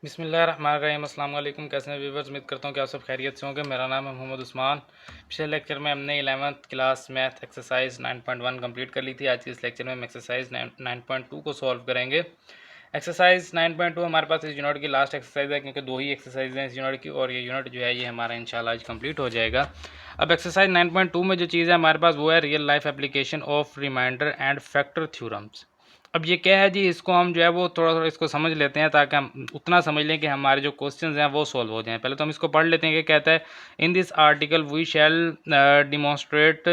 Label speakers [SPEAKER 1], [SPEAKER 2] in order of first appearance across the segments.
[SPEAKER 1] बिस्मिल्लाहिर्रहमानिर्रहीम। अस्सलाम वालेकुम। कैसे हैं व्यूवर्स? उम्मीद करता हूँ कि आप सब खैरियत से होंगे। मेरा नाम है मोहम्मद उस्मान। पिछले लेक्चर में हमने 11th class math exercise 9.1 complete कर ली थी। आज के इस लेक्चर में हम एक्सरसाइज 9.2 को सॉल्व करेंगे। एक्सरसाइज 9.2 हमारे पास इस यूनिट की लास्ट एक्सरसाइज है, क्योंकि दो ही एक्सरसाइज हैं इस यूनिट की, और ये यूनिट जो है ये हमारा इंशाल्लाह आज कंप्लीट हो जाएगा। अब एक्सरसाइज 9.2 में जो चीज़ है हमारे पास वो है real life application of remainder and factor theorems. अब ये क्या है जी, इसको हम जो है वो थोड़ा थोड़ा इसको समझ लेते हैं, ताकि हम उतना समझ लें कि हमारे जो क्वेश्चंस हैं वो सॉल्व हो जाएं। पहले तो हम इसको पढ़ लेते हैं कि कहता है, in this article we shall demonstrate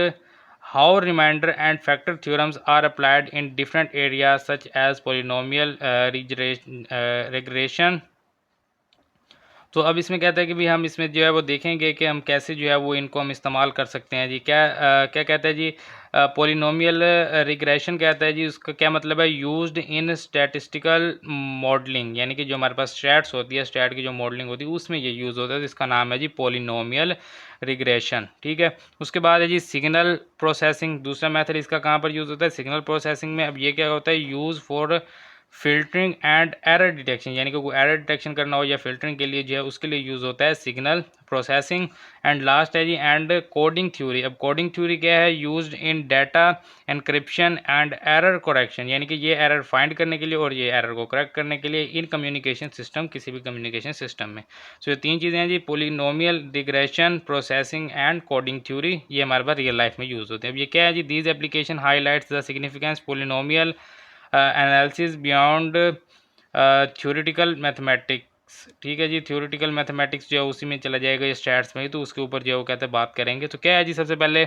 [SPEAKER 1] how remainder and factor theorems are applied in different areas such as polynomial regression. तो अब इसमें कहता है कि भी हम इसमें जो है वो देखेंगे कि हम कैसे जो है वो इनको हम इस्तेमाल कर सकते हैं जी। क्या कहता है जी, पोलिनोमियल रिग्रेशन कहता है जी, उसका क्या मतलब है, यूज्ड इन स्टैटिस्टिकल मॉडलिंग, यानी कि जो हमारे पास स्टैट्स होती है, स्टैट की जो मॉडलिंग होती है उसमें ये यूज़ होता है। तो इसका नाम है जी पोलिनोमियल रिग्रेशन। ठीक है। उसके बाद है जी सिग्नल प्रोसेसिंग। दूसरा मेथड इसका कहाँ पर यूज़ होता है? सिग्नल प्रोसेसिंग में। अब ये क्या होता है, use for filtering and error detection, यानी कि कोई एरर डिटेक्शन करना हो या फिल्टरिंग के लिए जो है उसके लिए यूज़ होता है सिग्नल प्रोसेसिंग। एंड लास्ट है जी एंड कोडिंग थ्योरी। अब कोडिंग थ्योरी क्या है, used in data encryption and error correction, यानी कि ये एरर फाइंड करने के लिए और ये एरर को करेक्ट करने के लिए इन कम्युनिकेशन सिस्टम, किसी भी कम्युनिकेशन सिस्टम में। सो ये तीन चीज़ें हैं जी, polynomial regression, processing and coding theory, ये हमारे पास रियल लाइफ में यूज़ होते हैं। अब ये क्या है जी, these application highlights the significance polynomial analysis beyond theoretical mathematics. ठीक है जी, थ्योरेटिकल मैथमेटिक्स जो है उसी में चला जाएगा, ये स्टैट्स में ही, तो उसके ऊपर जो है वो कहते हैं बात करेंगे। तो क्या है जी, सबसे पहले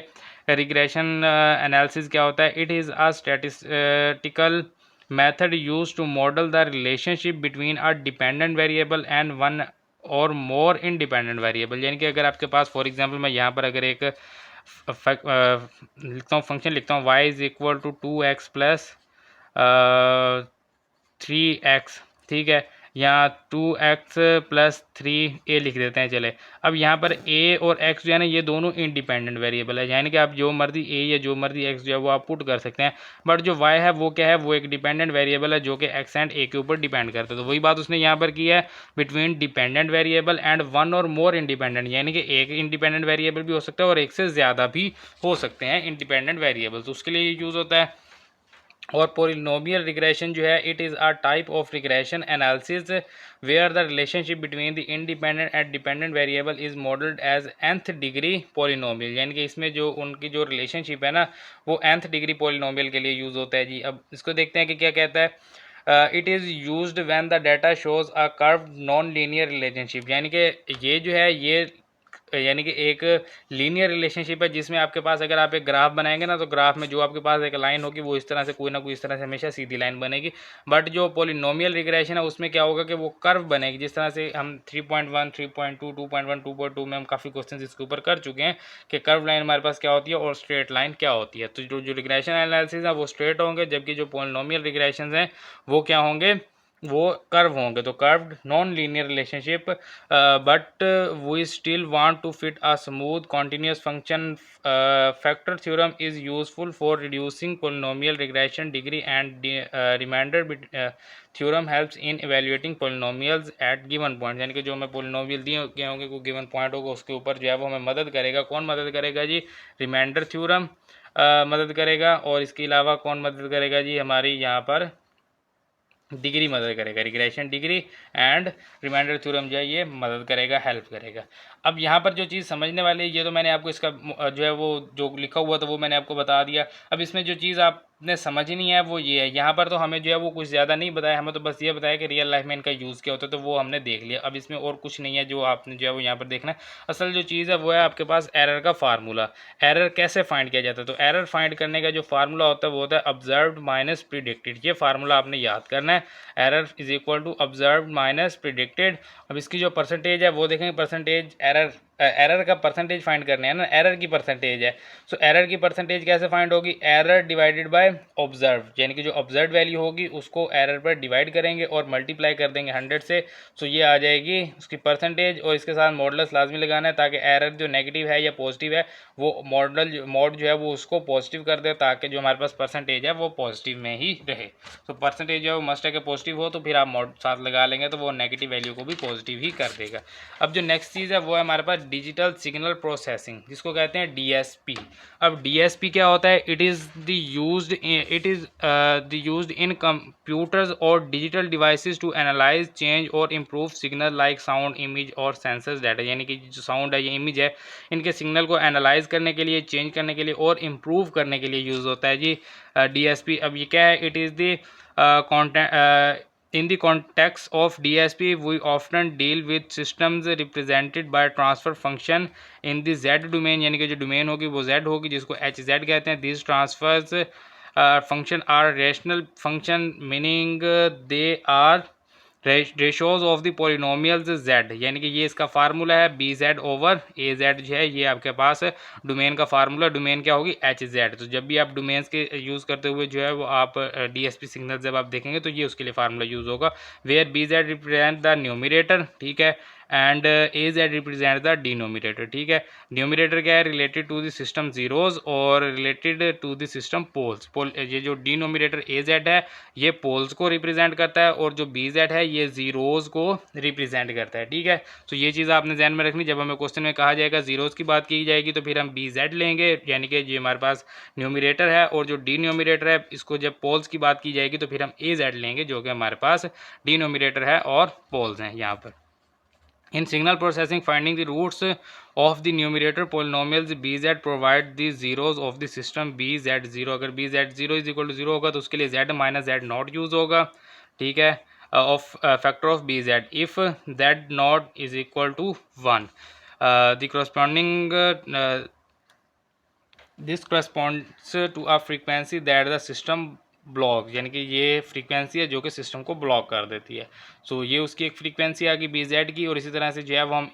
[SPEAKER 1] रिग्रेशन एनालिसिस क्या होता है? It is a statistical method use to model the relationship between a dependent variable and one or more independent variable. यानी कि अगर आपके पास फॉर एग्जांपल मैं यहाँ पर अगर एक लिखता हूँ, फंक्शन लिखता हूँ, y is equal to 2x plus 3x, ठीक है, या 2x प्लस 3a लिख देते हैं। चले, अब यहाँ पर a और x जो है ना ये दोनों इंडिपेंडेंट वेरिएबल है, यानी कि आप जो मर्जी a या जो मर्जी x जो है वो आप पुट कर सकते हैं। बट जो y है वो क्या है, वो एक डिपेंडेंट वेरिएबल है जो कि x एंड a के ऊपर डिपेंड करता है। तो वही बात उसने यहाँ पर की है, between dependent variable and one or more independent, यानी कि एक इंडिपेंडेंट वेरिएबल भी हो सकता है और एक से ज़्यादा भी हो सकते हैं इंडिपेंडेंट वेरिएबल, तो उसके लिए यूज़ होता है। और पोलिनोमियल रिग्रेशन जो है, it is a type of regression analysis where the relationship between the independent and dependent variable is modelled as nth degree polynomial, यानी कि इसमें जो उनकी जो रिलेशनशिप है ना वो nth डिग्री पोलिनोमियल के लिए यूज़ होता है जी। अब इसको देखते हैं कि क्या कहता है। It is used when the data shows a curve non linear relationship, यानी कि ये जो है ये यानी कि एक लीनियर रिलेशनशिप है, जिसमें आपके पास अगर आप एक ग्राफ बनाएंगे ना तो ग्राफ में जो आपके पास एक लाइन होगी वो इस तरह से कोई ना कोई इस तरह से हमेशा सीधी लाइन बनेगी। बट जो पोलिनोमियल रिग्रेशन है उसमें क्या होगा कि वो कर्व बनेगी, जिस तरह से हम 3.1, 3.2, 2.1, 2.2 में हम काफ़ी क्वेश्चन इसके ऊपर कर चुके हैं कि कर्व लाइन हमारे पास क्या होती है और स्ट्रेट लाइन क्या होती है। तो जो रिग्रेशन एनालिसिस है वो स्ट्रेट होंगे, जबकि जो पोलिनोमियल रिग्रेशन हैं वो क्या होंगे, वो कर्व होंगे। तो curved non linear relationship, but we still want to fit a smooth continuous function factor theorem is useful for reducing polynomial regression degree and remainder theorem helps in evaluating polynomials at given point, यानी कि जो हमें polynomial दिए गए होंगे कोई given point होगा उसके ऊपर जो है वो हमें मदद करेगा। कौन मदद करेगा जी? रिमाइंडर थ्योरम मदद करेगा, और इसके अलावा कौन मदद करेगा जी? हमारी यहाँ पर डिग्री मदद करेगा, regression degree and remainder theorem जो है ये मदद करेगा, हेल्प करेगा। अब यहाँ पर जो चीज़ समझने वाली है, ये तो मैंने आपको इसका जो है वो जो लिखा हुआ था वो मैंने आपको बता दिया। अब इसमें जो चीज़ आपने समझनी है वो ये है, यहाँ पर तो हमें जो है वो कुछ ज़्यादा नहीं बताया, हमें तो बस ये बताया कि रियल लाइफ में इनका यूज़ क्या होता है, तो वो हमने देख लिया। अब इसमें और कुछ नहीं है जो आपने जो है वो यहाँ पर देखना है। असल जो चीज़ है वो है आपके पास एरर का फार्मूला। एरर कैसे फाइंड किया जाता है? तो एरर फाइंड करने का जो फार्मूला होता है वो होता है ऑब्जर्व्ड माइनस प्रिडिक्टेड। ये फार्मूला आपने याद करना है, error is equal to observed minus predicted. अब इसकी जो परसेंटेज है वो देखेंगे, परसेंटेज एरर एरर का परसेंटेज फाइंड करना है ना, एरर की परसेंटेज है। सो एरर की परसेंटेज कैसे फाइंड होगी, एरर डिवाइडेड बाय ऑब्जर्व, यानी कि जो ऑब्जर्व वैल्यू होगी उसको एरर पर डिवाइड करेंगे और मल्टीप्लाई कर देंगे 100 से। सो ये आ जाएगी उसकी परसेंटेज, और इसके साथ मॉडल्स लाजमी लगाना है ताकि एरर जो नेगेटिव है या पॉजिटिव है वो मोड जो है वो उसको पॉजिटिव कर दे, ताकि जो हमारे पास परसेंटेज है वो पॉजिटिव में ही रहे। तो परसेंटेज जो है वो मस्ट है कि पॉजिटिव हो, तो फिर आप मॉड साथ लगा लेंगे तो वो नेगेटिव वैल्यू को भी पॉजिटिव ही कर देगा। अब जो नेक्स्ट चीज़ है वो है हमारे पास डिजिटल सिग्नल प्रोसेसिंग, जिसको कहते हैं डीएसपी। अब डीएसपी क्या होता है, it is the used in computers और digital devices to analyse, change और improve signal like sound, image और सेंसर्स डाटा, यानी कि जो साउंड है, ये इमेज है, इनके सिग्नल को एनालाइज करने के लिए, चेंज करने के लिए और इम्प्रूव करने के लिए यूज़ होता है जी डीएसपी। अब ये क्या है, it is the in the context of DSP, we often deal with systems represented by transfer function in the Z domain, यानी कि जो डोमेन होगी वो Z होगी, जिसको HZ कहते हैं। These transfers function are rational function, meaning they are ratios of the polynomials z, यानी कि ये इसका फार्मूला है बी जेड ओवर ए जेड जो है, ये आपके पास डोमेन का फार्मूला, डोमेन क्या होगी एच जेड। तो जब भी आप डोमेन्स के यूज़ करते हुए जो है वो आप डीएसपी सिग्नल जब आप देखेंगे तो ये उसके लिए फार्मूला यूज़ होगा, where B Z represent the numerator, ठीक है, and A Z represent the denominator, ठीक है। न्यूमिनेटर क्या है, related to the system zeros और related to the system poles. ये जो डिनोमिनेटर ए जेड है ये पोल्स को रिप्रेजेंट करता है, और जो बी जेड है ये जीरोज को रिप्रेजेंट करता है, ठीक है। तो ये चीज़ आपने ध्यान में रखनी, जब हमें क्वेश्चन में कहा जाएगा जीरोज की बात की जाएगी तो फिर हम बी जेड लेंगे, यानी कि ये हमारे पास न्यूमिनेटर है, और जो डिनोमिनेटर है इसको जब पोल्स की बात की जाएगी तो फिर हम ए जेड लेंगे, जो कि हमारे पास डिनोमिनेटर है और पोल्स हैं यहाँ पर। In signal processing, finding the roots of the numerator polynomials bz provide the zeros of the system bz0। अगर bz0 इज इक्वल टू 0 होगा तो उसके लिए z minus Z naught use होगा, ठीक है, of factor of bz if z naught is equal to 1। The corresponding this corresponds to a frequency that the system block, यानी कि ये फ्रीक्वेंसी है जो कि सिस्टम को ब्लॉक कर देती है। सो ये उसकी एक फ्रीक्वेंसी आ गई बी जेड की, और इसी तरह से जो है वो हम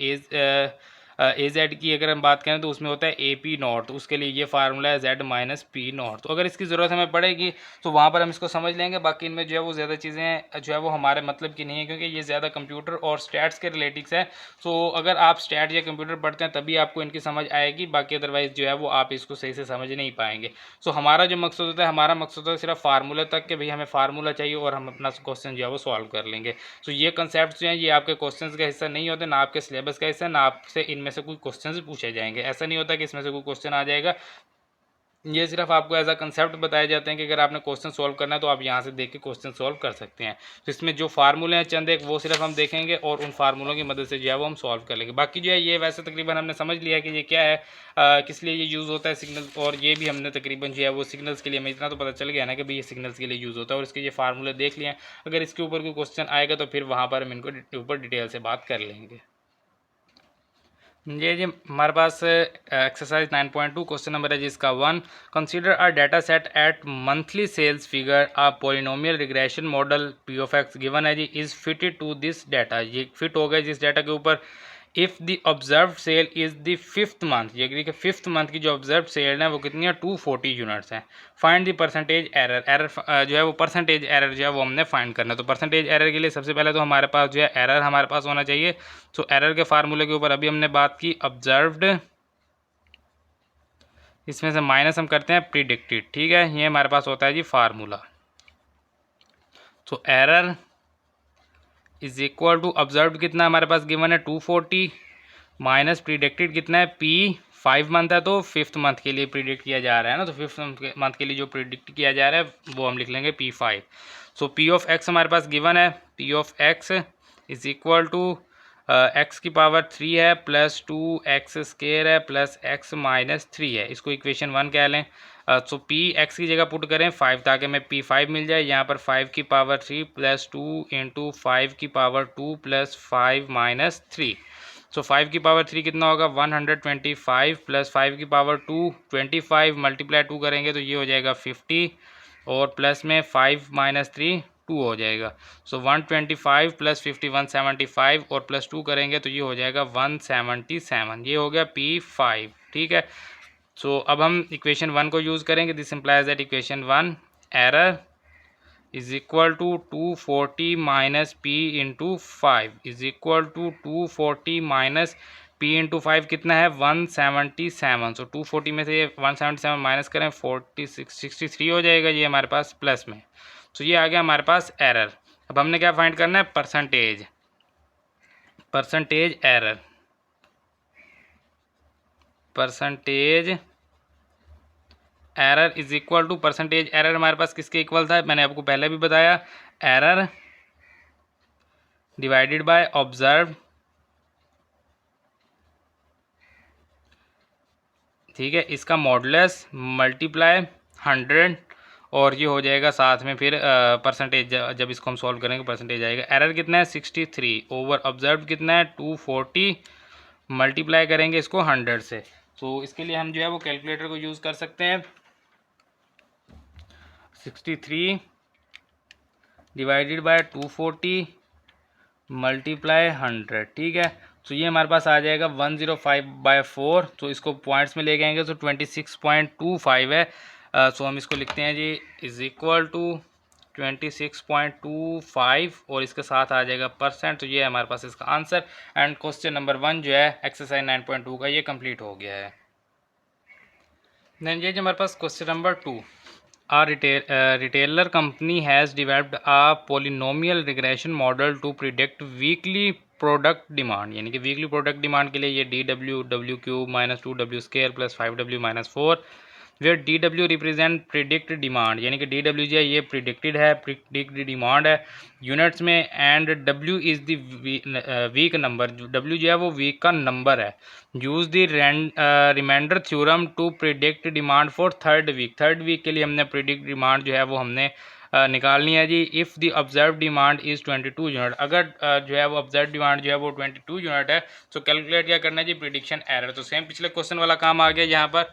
[SPEAKER 1] ए जेड की अगर हम बात करें तो उसमें होता है ए पी नॉट, तो उसके लिए ये फार्मूला है जेड माइनस पी नॉट। तो अगर इसकी ज़रूरत हमें पड़ेगी तो वहाँ पर हम इसको समझ लेंगे, बाकी इनमें जो है वो ज़्यादा चीज़ें जो है वो हमारे मतलब की नहीं है, क्योंकि ये ज़्यादा कंप्यूटर और स्टैट्स के रिलेटिव्स है। सो अगर आप स्टैट या कंप्यूटर पढ़ते हैं तभी आपको इनकी समझ आएगी, बाकी अदरवाइज़ जो है वो आप इसको सही से समझ नहीं पाएंगे। सो हमारा जो मकसद होता है, हमारा मकसद होता है सिर्फ फार्मूले तक के, भाई हमें फार्मूला चाहिए और हम अपना क्वेश्चन जो है वो सॉल्व कर लेंगे। सो ये कंसेप्ट जो हैं ये आपके क्वेश्चन का हिस्सा नहीं होते, ना आपके सिलेबस का हिस्सा, ना आपसे इनमें से कोई क्वेश्चन पूछे जाएंगे। ऐसा नहीं होता कि इसमें से कोई क्वेश्चन आ जाएगा, ये सिर्फ आपको एज अ कंसेप्ट बताए जाते हैं कि अगर आपने क्वेश्चन सॉल्व करना है तो आप यहाँ से देख के क्वेश्चन सॉल्व कर सकते हैं। तो इसमें जो फार्मूले हैं चंद एक वो सिर्फ हम देखेंगे और उन फार्मूलों की मदद से जो है वो हम सॉल्व कर लेंगे। बाकी जो है ये वैसे तकरीबन हमने समझ लिया कि ये क्या है, किस लिए ये यूज़ होता है सिग्नल, और ये भी हमने तकरीबन जो है वो सिग्नल्स के लिए हमें इतना तो पता चल गया ना कि भाई ये सिग्नल्स के लिए यूज़ होता है, और इसके ये फार्मूले देख लिए। अगर इसके ऊपर कोई क्वेश्चन आएगा तो फिर वहाँ पर हम इनको ऊपर डिटेल से बात कर लेंगे। जी हमारे पास एक्सरसाइज 9.2 क्वेश्चन नंबर है जिसका 1, consider a data set at monthly sales figure a polynomial regression model P of X given है जी, is fitted to this data, ये फिट हो गया जिस डाटा के ऊपर। If the observe sale is the 5th month, ये देखिए 5th मंथ की जो ऑब्जर्व सेल है वो कितनी है 240 यूनिट्स हैं। Find the percentage error, error जो है वो परसेंटेज एरर जो है वो हमने फाइंड करना है। तो परसेंटेज एरर के लिए सबसे पहले तो हमारे पास जो है एरर हमारे पास होना चाहिए। तो एरर के फार्मूले के ऊपर अभी हमने बात की ऑब्जर्व्ड, इसमें से माइनस हम करते हैं प्रिडिक्टेड, ठीक है, ये हमारे पास होता है जी फार्मूला। तो error is equal to observed कितना हमारे पास गिवन है 240 माइनस प्रिडिक्टेड कितना है पी 5 मंथ है, तो 5th मंथ के लिए प्रिडिक्ट किया जा रहा है ना, तो 5th मंथ के लिए जो प्रिडिक्ट किया जा रहा है वो हम लिख लेंगे P5। So P of X हमारे पास गिवन है, P of X is equal to X की पावर 3 है प्लस 2x स्क्वायर है प्लस x माइनस 3 है, इसको इक्वेशन 1 कह लें। सो पी एक्स की जगह पुट करें 5 ताकि हमें P5 मिल जाए। यहाँ पर 5 की पावर 3 प्लस 2 इंटू 5 की पावर 2 प्लस 5 माइनस 3। सो 5 की पावर 3 कितना होगा 125 प्लस 5 की पावर 2 25 मल्टीप्लाई 2 करेंगे तो ये हो जाएगा 50, और प्लस में 5 माइनस 3 2 हो जाएगा। सो 125 प्लस 50 175 और प्लस 2 करेंगे तो ये हो जाएगा 177। ये हो गया P5, ठीक है। सो अब हम इक्वेशन 1 को यूज़ करेंगे। This implies that equation 1 error is equal to 240 minus P into 5 is equal to 240 minus P into 5 कितना है 177। सो 240 में से ये 177 माइनस करें 63 हो जाएगा ये हमारे पास प्लस में। सो ये आ गया हमारे पास एरर। अब हमने क्या फाइंड करना है percentage error. Percentage error is equal to percentage error हमारे पास किसके इक्वल था, मैंने आपको पहले भी बताया, एरर डिवाइडेड बाय ऑब्जर्व, ठीक है, इसका मॉडुलस मल्टीप्लाई 100 और ये हो जाएगा साथ में फिर परसेंटेज। जब इसको हम सॉल्व करेंगे परसेंटेज आएगा। एरर कितना है 63 ओवर ऑब्जर्व कितना है 240 मल्टीप्लाई करेंगे इसको 100 से। तो इसके लिए हम जो है वो कैलकुलेटर को यूज़ कर सकते हैं। 63 डिवाइडेड बाय 240 मल्टीप्लाई 100, ठीक है। तो ये हमारे पास आ जाएगा 105/4। तो इसको पॉइंट्स में लेके आएंगे तो 26.25 है। सो हम इसको लिखते हैं जी इज इक्वल टू 26.25 और इसके साथ आ जाएगा परसेंट। तो ये है हमारे पास इसका आंसर। एंड क्वेश्चन नंबर 1 जो है एक्सरसाइज 9.2 का ये कंप्लीट हो गया है। देन ये जो हमारे पास question number 2, retailer company has developed a polynomial regression model to predict weekly product demand, यानी कि वीकली प्रोडक्ट डिमांड के लिए ये DW minus 2W square plus 5W minus 4 where DW represent predict demand, यानी कि DW जो है ये प्रिडिक्टेड है, प्रिडिक्ट डिमांड है यूनिट्स में। And W is the week number, W जो है वो वीक का नंबर है। Use the remainder theorem to predict demand for third week के लिए हमने प्रिडिक्ट डिमांड जो है वो हमने निकालनी है जी। If the observe demand is 22 unit, अगर जो है वो ऑब्जर्व डिमांड जो है वो 22 यूनिट है तो कैलकुलेट क्या करना है जी प्रिडिक्शन एरर। तो सेम पिछले क्वेश्चन वाला काम आ गया। यहाँ पर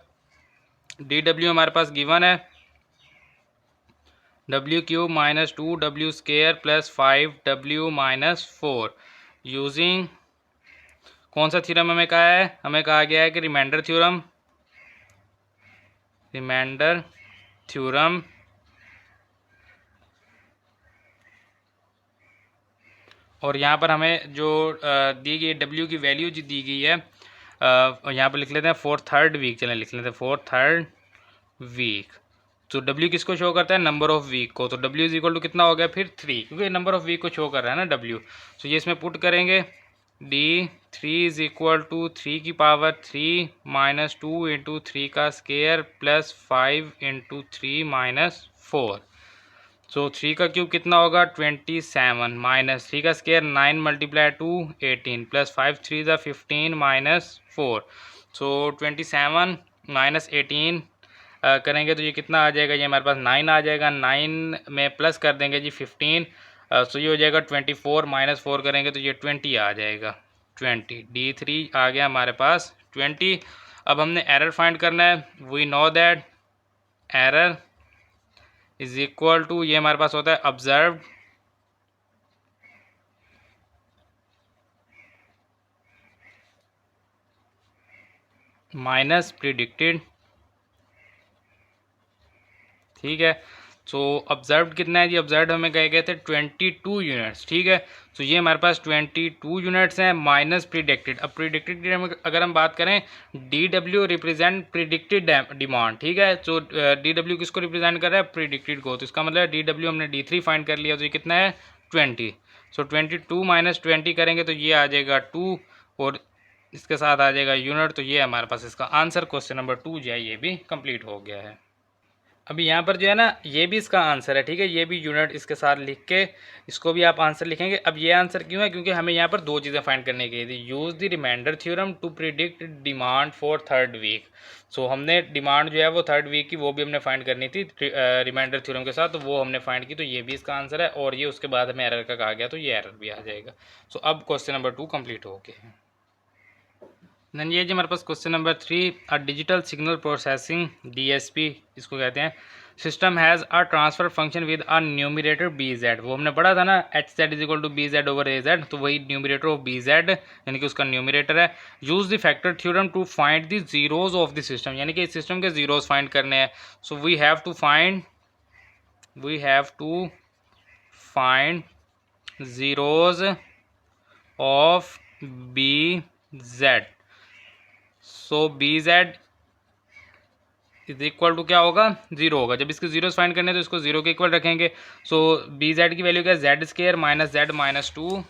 [SPEAKER 1] DW हमारे पास गिवन है WQ minus 2W square plus 5W minus 4 using कौन सा थ्योरम हमें कहा है, हमें कहा गया है कि रिमाइंडर थ्योरम और यहाँ पर हमें जो दी गई W की वैल्यू जो दी गई है यहाँ पर लिख लेते हैं फॉर थर्ड वीक। चलें लिख लेते हैं फॉर थर्ड वीक। तो W किसको शो करता है नंबर ऑफ वीक को, तो W इज इक्वल टू कितना हो गया फिर 3, क्योंकि नंबर ऑफ वीक को शो कर रहा है ना W। तो ये इसमें पुट करेंगे D3 इज इक्वल टू 3 की पावर 3 माइनस 2 इंटू 3 का स्केयर प्लस 5 इंटू 3 माइनस 4। सो 3 का क्यूब कितना होगा 27 माइनस 3 का स्केयर 9 मल्टीप्लाई 2 18 प्लस 5 3 ज़ा 15 माइनस 4। सो 27 माइनस 18 करेंगे तो ये कितना आ जाएगा, ये हमारे पास 9 आ जाएगा। 9 में प्लस कर देंगे जी 15, सो ये हो जाएगा 24 माइनस 4 करेंगे तो ये 20 आ जाएगा। 20 D3 आ गया हमारे पास 20। अब हमने एरर फाइंड करना है। We know that error is equal to ये हमारे पास होता है ऑब्जर्व्ड माइनस प्रिडिक्टेड, ठीक है। सो ऑब्जर्व्ड कितना है जी, ऑब्जर्व्ड हमें कहे गए थे 22 यूनिट्स, ठीक है। तो ये हमारे पास 22 यूनिट्स हैं माइनस प्रिडिक्टेड। अब प्रिडिक्टेड अगर हम बात करें DW रिप्रेजेंट प्रिडिक्टेड डिमांड, ठीक है। तो DW किसको रिप्रेजेंट कर रहा है प्रिडिक्टेड को, तो इसका मतलब DW हमने D3 फाइंड कर लिया तो ये कितना है 20। सो 22 माइनस 20 करेंगे तो ये आ जाएगा 2 और इसके साथ आ जाएगा यूनिट। तो ये हमारे पास इसका आंसर क्वेश्चन नंबर 2 जो है ये भी कंप्लीट हो गया है। अभी यहाँ पर जो है ना ये भी इसका आंसर है, ठीक है। ये भी यूनिट इसके साथ लिख के इसको भी आप आंसर लिखेंगे। अब ये आंसर क्यों है, क्योंकि हमें यहाँ पर दो चीज़ें फाइंड करने की थी। Use the remainder theorem to predict demand for third week. So हमने डिमांड जो है वो थर्ड वीक की वो भी हमने फाइंड करनी थी रिमाइंडर थ्योरम के साथ, तो वो हमने फाइंड की। तो ये भी इसका आंसर है और ये उसके बाद हमें एरर का कहा गया तो ये एरर भी आ जाएगा। सो अब क्वेश्चन नंबर 2 कंप्लीट हो गया है। देन ये जी हमारे पास question number 3, a digital signal processing DSP इसको कहते हैं, system has a transfer function with a numerator BZ। वो हमने पढ़ा था ना HZ is equal to BZ over AZ, तो वही न्यूमरेटर ऑफ BZ यानी कि उसका न्यूमरेटर है। Use the factor theorem to find the zeros of the system, यानी कि इस सिस्टम के जीरोज फाइंड करने हैं। So we have to find zeros of BZ। सो BZ इज इक्वल टू क्या होगा, जीरो होगा। जब इसके जीरोस फाइंड करने हैं तो इसको जीरो के इक्वल रखेंगे। सो BZ की वैल्यू क्या है, z square minus z minus two,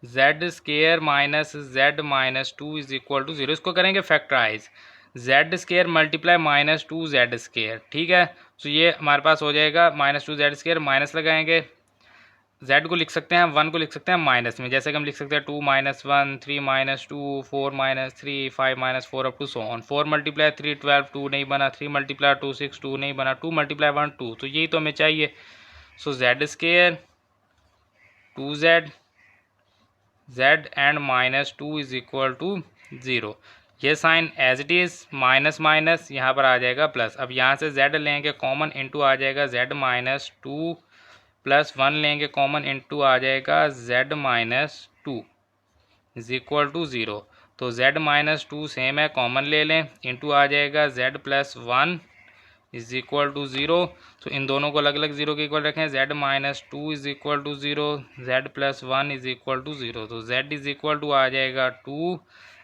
[SPEAKER 1] Z is equal to zero. इसको करेंगे factorise, z square multiply minus two z square, ठीक है। सो ये हमारे पास हो जाएगा minus two z square, minus लगाएंगे, z को लिख सकते हैं, 1 को लिख सकते हैं माइनस में, जैसे कि हम लिख सकते हैं 2 minus 1, 3 minus 2, 4 minus 3, 5 minus 4 up to so on. 4 multiply 3 12, 2 नहीं बना, 3 मल्टीप्लाई 2 6, 2 नहीं बना, 2 मल्टीप्लाई 1 2, तो यही तो हमें चाहिए। So Z square 2z and minus 2 is equal to zero. ये sign as it is, minus minus यहाँ पर आ जाएगा प्लस। अब यहाँ से z लेंगे कॉमन, इंटू आ जाएगा z माइनस टू, प्लस 1 लेंगे कॉमन, इंटू आ जाएगा z minus two is equal to zero. तो z माइनस टू सेम है, कॉमन ले लें, इंटू आ जाएगा z plus 1 is equal to zero. तो इन दोनों को अलग अलग ज़ीरो के इक्वल रखें, z minus two is equal to zero, z plus 1 is equal to zero. तो z इज इक्वल टू आ जाएगा 2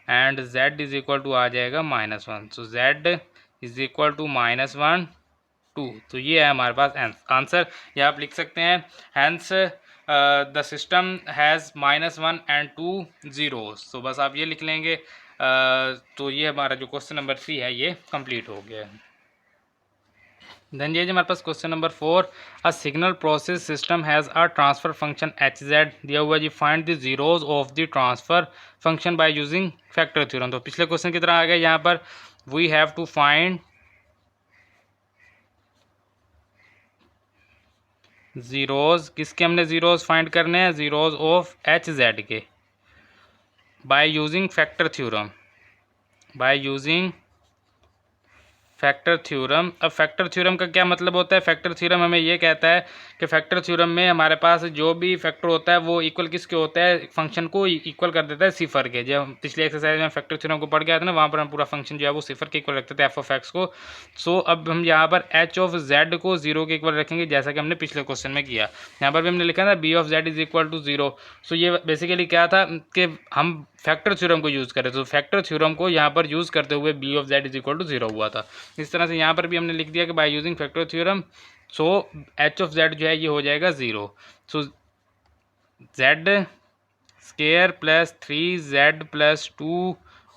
[SPEAKER 1] and z is equal to आ जाएगा minus 1। So z is equal to minus 1 2। तो ये है हमारे पास आंसर, या आप लिख सकते हैं hence the system has minus 1 and 2 zeros. तो बस आप ये लिख लेंगे। तो ये हमारा जो क्वेश्चन नंबर 3 है ये कंप्लीट हो गया है। देन ये हमारे पास question number 4, a signal process system has a transfer function HZ दिया हुआ जी, find the zeros of the transfer function by using factor theorem. तो पिछले क्वेश्चन की तरह आ गया, यहाँ पर we have to find zeros, किसके हमने ज़ीरोज़ फाइंड करने हैं, ज़ीरोज़ ऑफ HZ के, by using factor theorem, by using factor theorem. अब फैक्टर थ्योरम का क्या मतलब होता है, फैक्टर थ्योरम हमें ये कहता है कि फैक्टर थ्योरम में हमारे पास जो भी फैक्टर होता है वो इक्वल किसके होता है, फंक्शन को इक्वल कर देता है सिफर के। जब हम पिछले एक्सरसाइज में फैक्टर थ्योरम को पढ़ के आए थे ना, वहाँ पर हम पूरा फंक्शन जो है वो सिफर के इक्वल रखते थे, f(x) को। सो अब हम यहाँ पर h(z) को जीरो के इक्वल रखेंगे, जैसा कि हमने पिछले क्वेश्चन में किया। यहाँ पर भी हमने लिखा था b(z) is equal to zero. So ये बेसिकली क्या था कि हम फैक्टर थ्योरम को यूज़ करें, तो फैक्टर थ्योरम को यहाँ पर यूज़ करते हुए b(z) is equal to zero हुआ था। इस तरह से यहाँ पर भी हमने लिख दिया कि by using factor theorem, so h(z) जो है ये हो जाएगा zero. So z square plus 3z plus 2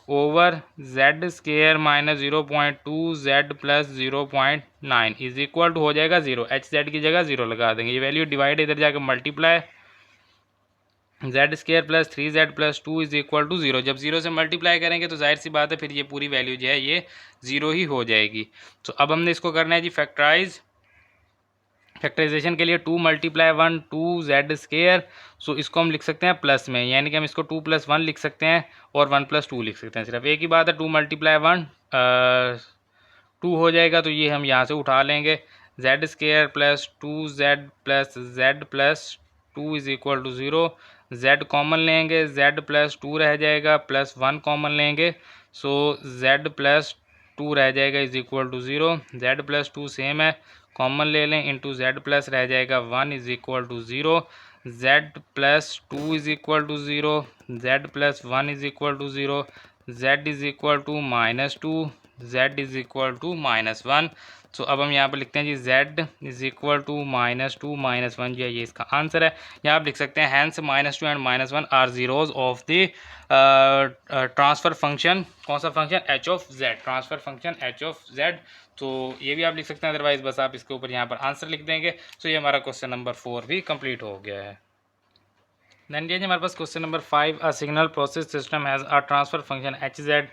[SPEAKER 1] over z square minus 0.2 z plus 0.9 is equal to हो जाएगा ज़ीरो। HZ की जगह ज़ीरो लगा देंगे, ये वैल्यू डिवाइड इधर जाकर multiply, z square plus 3z plus 2 is equal to zero. जब ज़ीरो से मल्टीप्लाई करेंगे तो जाहिर सी बात है फिर ये पूरी वैल्यू जो है ये ज़ीरो ही हो जाएगी। तो अब हमने इसको करना है जी फैक्टराइज, फैक्टराइजेशन के लिए 2 मल्टीप्लाई 1 2z स्केयर। सो इसको हम लिख सकते हैं प्लस में, यानी कि हम इसको 2 प्लस 1 लिख सकते हैं और 1 प्लस 2 लिख सकते हैं। सिर्फ एक ही बात है, 2 मल्टीप्लाई 1 2 हो जाएगा, तो ये हम यहाँ से उठा लेंगे। Z square plus 2z plus 2 is equal to zero. z common लेंगे, z प्लस 2 रह जाएगा, प्लस 1 कॉमन लेंगे, सो z प्लस 2 रह जाएगा is equal to zero. z plus 2 same है, कॉमन ले लें, इंटू z प्लस रह जाएगा 1 is equal to zero. z plus 2 is equal to zero, z plus 1 is equal to zero, z is equal to minus 2, z is equal to minus 1। So अब हम यहाँ पर लिखते हैं जी z is equal to minus 2 minus 1 जो है ये इसका आंसर है। यहाँ आप लिख सकते हैं hence minus 2 and minus 1 are zeros of the transfer function. कौन सा function, h(z), transfer function h(z). तो ये भी आप लिख सकते हैं, अदरवाइज बस आप इसके ऊपर यहाँ पर आंसर लिख देंगे। तो ये हमारा क्वेश्चन नंबर 4 भी कंप्लीट हो गया है। देन ये हमारे पास question number 5, a signal process system has a transfer function HZ,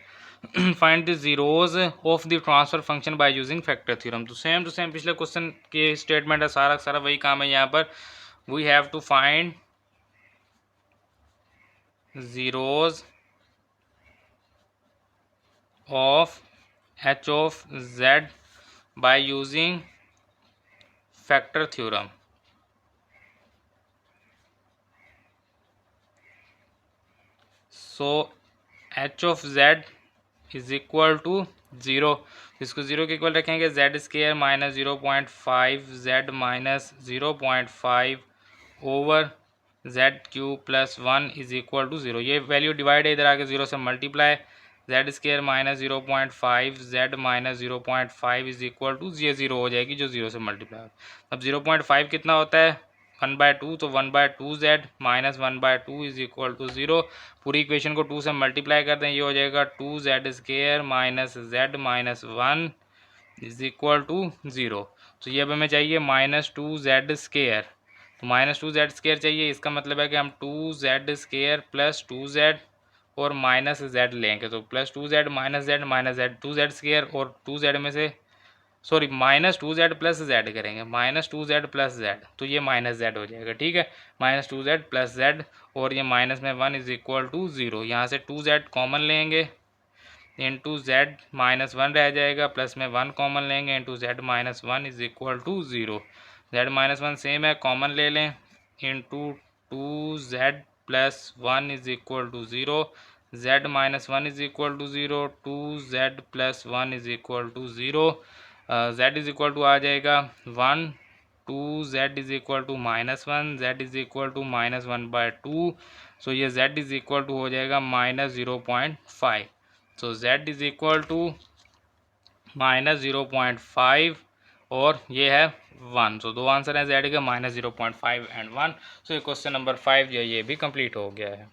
[SPEAKER 1] find the zeros of the transfer function by using factor theorem. तो सेम टू सेम पिछले क्वेश्चन के स्टेटमेंट है, सारा सारा वही काम है। यहाँ पर we have to find zeros of H of Z by using factor theorem. So H of Z is equal to zero, इसको ज़ीरो के इक्वल रखेंगे, Z square minus 0.5 z minus 0.5 over z q plus 1 is equal to zero. ये value divide है, इधर आके zero से multiply, z square minus 0.5 z minus 0.5 is equal to ये ज़ीरो हो जाएगी, जो ज़ीरो से मल्टीप्लाई। अब 0.5 कितना होता है 1/2, तो 1/2 z minus 1/2 is equal to zero. पूरी इक्वेशन को 2 से मल्टीप्लाई कर दें, ये हो जाएगा 2 z square minus z minus 1 is equal to zero. तो ये अब हमें चाहिए माइनस 2 जेड स्केयर, तो माइनस 2 जेड स्केयर चाहिए। इसका मतलब है कि हम 2 जेड स्केयर प्लस 2 जेड और माइनस जेड लेंगे, तो plus 2 z minus z 2 z square और 2 जेड में से sorry minus 2 z plus z करेंगे, माइनस 2 जेड प्लस जेड, तो ये माइनस जेड हो जाएगा। ठीक है, माइनस 2 जेड प्लस जेड और ये माइनस में 1 इज इक्वल टू ज़ीरो। यहाँ से 2 जेड कॉमन लेंगे, इंटू जेड माइनस 1 रह जाएगा, प्लस में 1 कॉमन लेंगे, into z minus 1 is equal to zero. Z minus 1 same है, कॉमन ले लें, into 2 z plus 1 is equal to zero, z minus 1 is equal to zero, 2 z plus 1 is equal to zero. Z is equal to आ जाएगा 1, 2 z is equal to minus 1, z is equal to minus 1/2, so ये z is equal to हो जाएगा minus 0.5। So z is equal to minus 0.5 और ये है 1। सो दो answer हैं जेड के, माइनस 0.5 एंड 1। सो ये क्वेश्चन नंबर 5 जो है ये भी कंप्लीट हो गया है।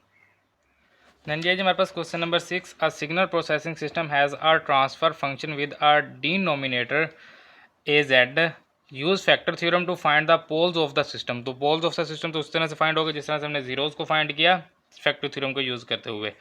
[SPEAKER 1] देन जी हमारे पास question number 6, a signal processing system has a transfer function with a denominator a z, use factor theorem to find the poles of the system. तो पोल्स ऑफ द सिस्टम तो उस तरह से फाइंड होगा जिस तरह से हमने जीरोज को फाइंड किया फैक्टर थ्योरम को यूज़ करते हुए।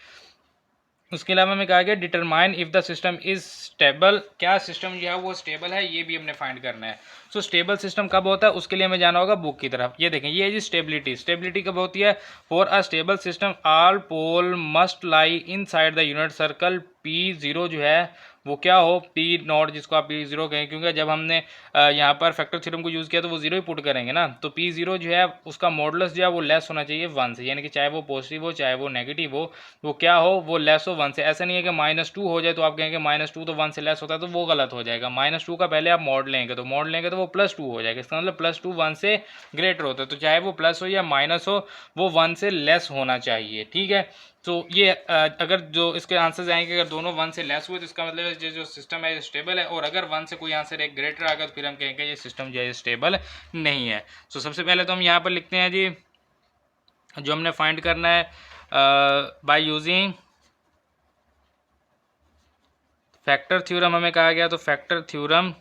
[SPEAKER 1] उसके अलावा हमें कहा गया determine if the system is stable, क्या सिस्टम जो है वो स्टेबल है, ये भी हमने फाइंड करना है। सो स्टेबल सिस्टम कब होता है उसके लिए हमें जाना होगा बुक की तरफ। ये देखें, ये है जी स्टेबिलिटी। स्टेबिलिटी कब होती है, for a stable system all pole must lie inside the unit circle P0 जो है वो क्या हो, P0 जिसको आप P0 कहें, क्योंकि जब हमने यहाँ पर फैक्टर थ्योरम को यूज़ किया तो वो जीरो ही पुट करेंगे ना, तो P0 जो है उसका मॉडुलस जो है वो लेस होना चाहिए 1 से, यानी कि चाहे वो पॉजिटिव हो चाहे वो नेगेटिव हो, वो क्या हो, वो लेस हो 1 से। ऐसा नहीं है कि -2 हो जाए तो आप कहेंगे -2 तो 1 से लेस होता है, तो वो गलत हो जाएगा। -2 का पहले आप मॉड लेंगे, तो मॉड लेंगे तो वो +2 हो जाएगा, इसका मतलब +2 1 से ग्रेटर होता है, तो चाहे वो प्लस हो या माइनस हो वो 1 से लेस होना चाहिए। ठीक है, तो ये अगर जो इसके आंसर्स आएंगे अगर दोनों 1 से लेस हुए तो इसका मतलब जो सिस्टम है स्टेबल है, और अगर 1 से कोई आंसर एक ग्रेटर आ गया तो फिर हम कहेंगे ये सिस्टम जो है स्टेबल नहीं है। तो सबसे पहले तो हम यहाँ पर लिखते हैं जी जो हमने फाइंड करना है बाय यूजिंग फैक्टर थ्योरम हमें कहा गया, तो फैक्टर थ्योरम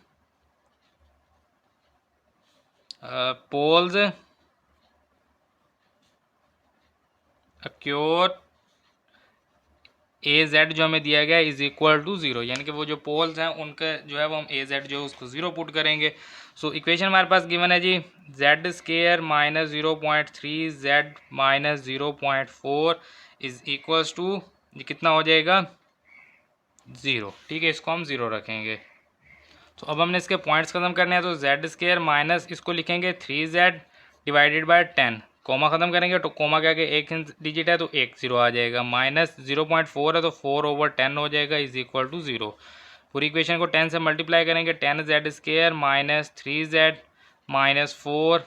[SPEAKER 1] पोल्स अक्योर ए जेड जो हमें दिया गया इज इक्वल टू ज़ीरो, यानी कि वो जो पोल्स हैं उनका जो है वो हम ए जेड जो उसको ज़ीरो पुट करेंगे। सो इक्वेशन हमारे पास गिवन है जी z square minus 0.3 z minus 0.4 is equals to ये कितना हो जाएगा ज़ीरो। ठीक है, इसको हम ज़ीरो रखेंगे। तो अब हमने इसके पॉइंट्स खत्म करने हैं, तो जेड स्केयर माइनस इसको लिखेंगे 3z डिवाइडेड बाय 10, कोमा खत्म करेंगे तो कोमा के आगे एक डिजिट है तो एक जीरो आ जाएगा, माइनस 0.4 है तो 4/10 हो जाएगा इज इक्वल टू ज़ीरो। पूरी इक्वेशन को 10 से मल्टीप्लाई करेंगे, 10z square minus 3z minus 4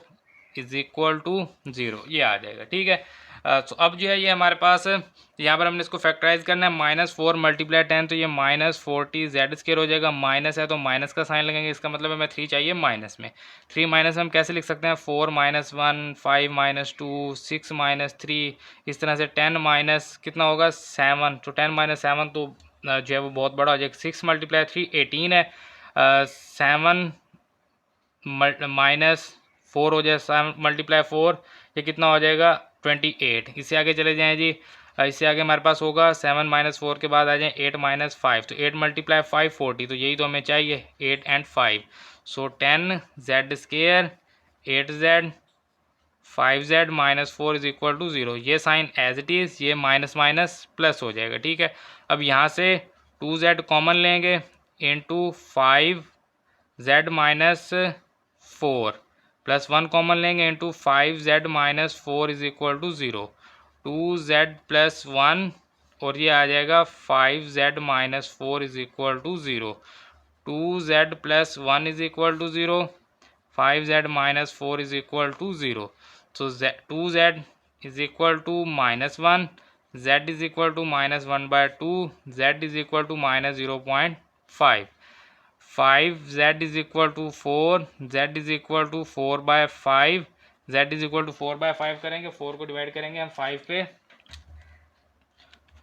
[SPEAKER 1] is equal to zero, ये आ जाएगा। ठीक है, तो अब जो है ये हमारे पास यहाँ पर हमने इसको फैक्टराइज करना है, -4 × 10 तो ये -40 जेड स्केयर हो जाएगा, माइनस है तो माइनस का साइन लगेंगे, इसका मतलब हमें 3 चाहिए माइनस में। 3 माइनस में हम कैसे लिख सकते हैं, 4 - 1 5 - 2 6 - 3, इस तरह से 10 माइनस कितना होगा 7, तो 10 - 7 तो जो है वो बहुत बड़ा हो जाएगा, 6 × 3 18 है, 7 -4 हो जाए 7 × 4 ये कितना हो जाएगा 28। इससे आगे चले जाएं जी, इससे आगे हमारे पास होगा 7 - 4 के बाद आ जाए 8 - 5, तो 8 × 5 40, तो यही तो हमें चाहिए 8 and 5। So 10 z square 8z 5z minus 4 is equal to zero, ये साइन एज इट इज़, ये माइनस माइनस प्लस हो जाएगा। ठीक है, अब यहाँ से 2z कॉमन लेंगे into 5z minus 4 plus 1 common लेंगे into 5z minus 4 is equal to 0। 2z plus 1 और ये आ जाएगा 5z minus 4 is equal to 0। 2z plus 1 is equal to 0, 5z minus 4 is equal to 0। So 2z is equal to minus 1, z is equal to minus 1/2, z is equal to minus 0.5, 5z is equal to 4, z is equal to 4/5, z is equal to 4/5 करेंगे, 4 को divide करेंगे हम 5 पे,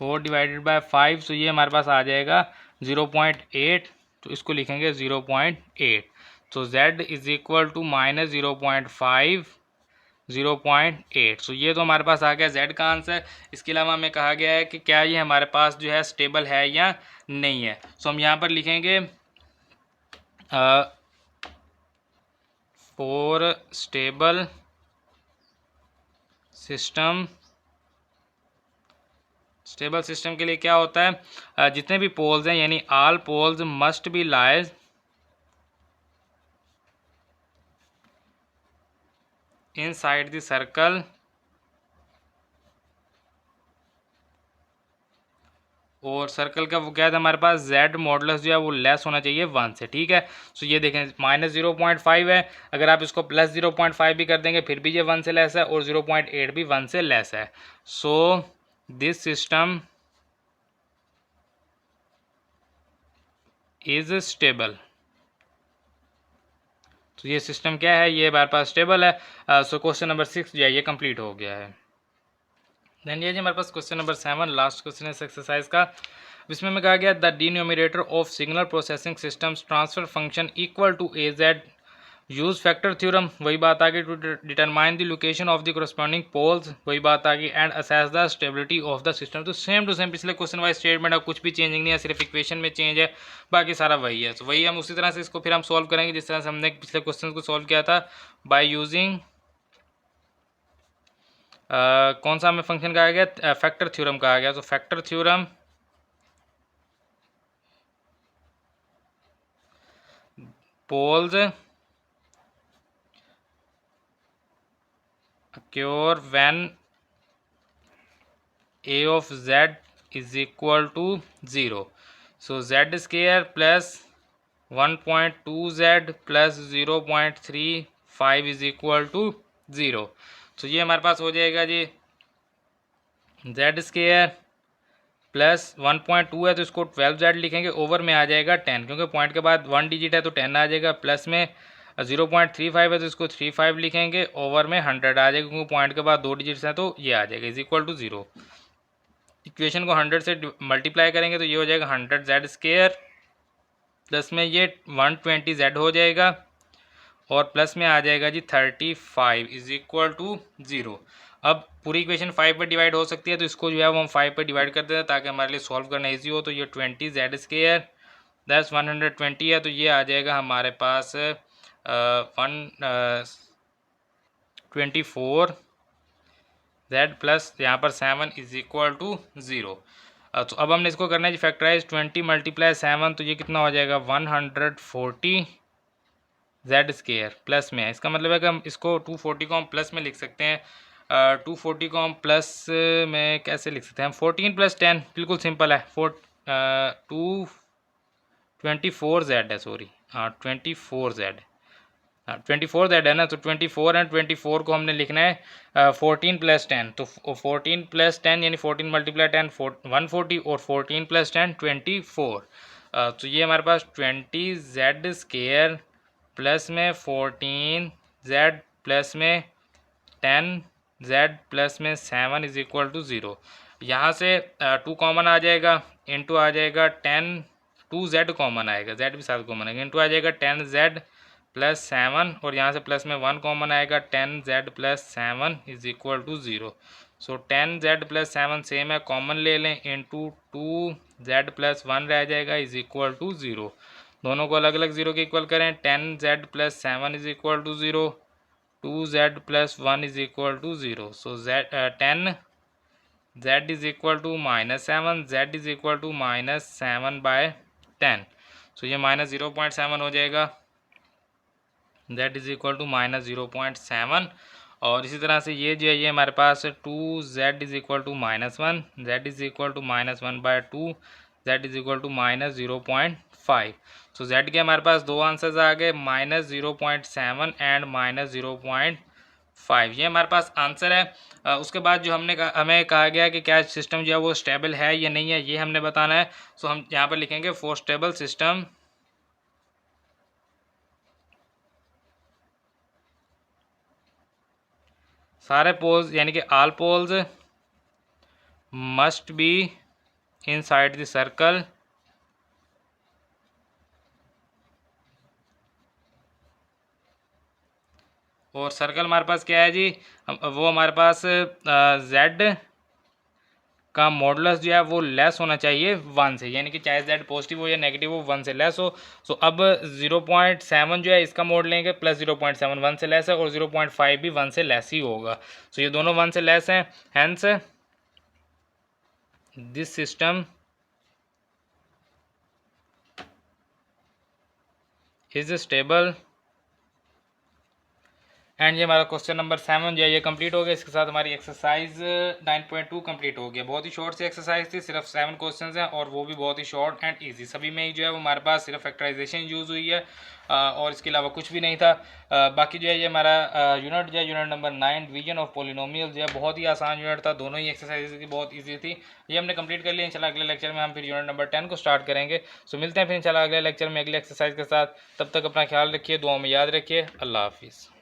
[SPEAKER 1] 4 divided by 5, तो ये हमारे पास आ जाएगा 0.8, तो इसको लिखेंगे 0.8। तो z is equal to minus 0.5, 0.8। So ये तो हमारे पास आ गया z का आंसर। इसके अलावा हमें कहा गया है कि क्या ये हमारे पास जो है स्टेबल है या नहीं है। सो हम यहाँ पर लिखेंगे for stable system, stable system के लिए क्या होता है, जितने भी पोल्स हैं यानी all poles must be lies inside the circle और सर्कल का वो क्या था हमारे पास, z मॉडुलस जो है वो लेस होना चाहिए 1 से। ठीक है, सो ये देखें माइनस 0.5 है, अगर आप इसको प्लस 0.5 भी कर देंगे फिर भी ये 1 से लेस है और 0.8 भी 1 से लेस है। So this system is stable. तो ये सिस्टम क्या है, ये हमारे पास स्टेबल है। सो क्वेश्चन नंबर 6 जो है ये कंप्लीट हो गया है। देन ये जी हमारे पास क्वेश्चन नंबर 7 लास्ट क्वेश्चन है इस एक्सरसाइज का, जिसमें हमें कहा गया the denominator of signal processing systems transfer function equal to AZ, use factor theorem, वही बात आ गई, to determine the location of the corresponding poles, वही बात आ गई, and assess the stability of the system. तो सेम टू सेम पिछले क्वेश्चन वाइज स्टेटमेंट है, कुछ भी चेंजिंग नहीं है, सिर्फ इक्वेशन में चेंज है, बाकी सारा वही है। तो वही हम उसी तरह से इसको फिर हम सॉल्व करेंगे जिस तरह से हमने पिछले क्वेश्चन को सॉल्व किया था, बाय यूजिंग कौन सा हमें फंक्शन कहा गया, फैक्टर थ्योरम कहा गया। तो factor theorem poles occur when a of z is equal to 0। so z square plus 1.2z plus 0.35 is equal to 0। तो ये हमारे पास हो जाएगा जी z स्केयर प्लस 1.2 है तो इसको 12z लिखेंगे, ओवर में आ जाएगा 10, क्योंकि पॉइंट के बाद 1 डिजिट है तो 10 आ जाएगा, प्लस में 0.35 है तो इसको 35 लिखेंगे, ओवर में 100 आ जाएगा क्योंकि पॉइंट के बाद 2 डिजिट्स हैं तो ये आ जाएगा इज इक्वल टू 0। इक्वेशन को 100 से मल्टीप्लाई करेंगे तो ये हो जाएगा 100z स्केयर, प्लस में ये 120z हो जाएगा और प्लस में आ जाएगा जी 35 इज इक्वल टू 0। अब पूरी इक्वेशन 5 पर डिवाइड हो सकती है तो इसको जो है वो हम 5 पर डिवाइड कर देते हैं ताकि हमारे लिए सॉल्व करना इजी हो। तो ये 20z स्केयर प्लस 120 है तो ये आ जाएगा हमारे पास 124z प्लस यहाँ पर 7 इज इक्वल टू 0। तो अब हमने इसको करना है जी फैक्टराइज, 20 मल्टीप्लाई 7 तो ये कितना हो जाएगा 140 z स्केयर प्लस में है, इसका मतलब है कि हम इसको 240 को हम प्लस में लिख सकते हैं। 240 को हम प्लस में कैसे लिख सकते हैं, हम 14 प्लस 10 बिल्कुल सिंपल है, 24z है, सॉरी हाँ 24z, 24z है ना, तो 24 एंड 24 को हमने लिखना है 14 प्लस 10, तो 14 प्लस 10 यानी 14 मल्टीप्लाई 10 140 और 14 प्लस 10 24। तो ये हमारे पास 20z स्केयर प्लस में 14z प्लस में 10z प्लस में 7 इज इक्वल टू 0। यहाँ से 2 कॉमन आ जाएगा, इंटू आ जाएगा 10, 2z कॉमन आएगा, z भी साथ कॉमन आएगा, इंटू आ जाएगा 10z प्लस 7 और यहाँ से प्लस में 1 कॉमन आएगा, 10z plus 7 is equal to 0। So 10z plus 7 same है, कॉमन ले लें, इंटू 2z प्लस 1 रह जाएगा इज इक्वल टू 0। दोनों को अलग अलग 0 के इक्वल करें, 10z plus 7 is equal to 0, 2z plus 1 is equal to 0। So 10 z is equal to -7, z is equal to -7/10। So ये -0.7 हो जाएगा, z इज इक्वल टू -0.7। और इसी तरह से ये जो है ये हमारे पास 2z is equal to -1, z is equal to -1/2, z is equal to -0.5। So z के हमारे पास दो आंसर्स आ गए, -0.7 एंड -0.5। ये हमारे पास आंसर है। उसके बाद जो हमें कहा गया कि क्या सिस्टम जो है वो स्टेबल है या नहीं है, ये हमने बताना है। सो हम यहाँ पर लिखेंगे फॉर स्टेबल सिस्टम सारे पोल्स यानी कि all poles must be inside the circle और सर्कल हमारे पास क्या है जी, वो हमारे पास z का मॉडुलस जो है वो लेस होना चाहिए 1 से, यानी कि चाहे z पॉजिटिव हो या नेगेटिव हो 1 से लेस हो। सो अब 0.7 जो है इसका मोड लेंगे, प्लस 0.7 1 से लेस है और 0.5 भी 1 से लेस ही होगा। सो ये दोनों 1 से लेस हैं, hence this system is stable. And ये हमारा क्वेश्चन नंबर 7 जो है ये कंप्लीट हो गया। इसके साथ हमारी एक्सरसाइज 9.2 कंप्लीट हो गया। बहुत ही शॉर्ट सी एक्सरसाइज थी, सिर्फ 7 क्वेश्चंस हैं और वो भी बहुत ही शॉर्ट एंड इजी। सभी में जो है वो हमारे पास सिर्फ फैक्टराइजेशन यूज़ हुई है और इसके अलावा कुछ भी नहीं था। बाकी जो है ये हमारा यूनिट जो है unit number 9 division of polynomial जो है बहुत ही आसान यूनिट था, दोनों ही एक्सरसाइजेज की बहुत ईजी थी। ये हमने कंप्लीट कर लिया। इंशाल्लाह अगले लेक्चर में हम फिर यूनिट नंबर 10 को स्टार्ट करेंगे। सो मिलते हैं फिर इंशाल्लाह अगले लेक्चर में अगले एक्सरसाइज के साथ। तब तक अपना ख्याल रखिए, दुआओं में याद रखिए। अल्लाह हाफिज़।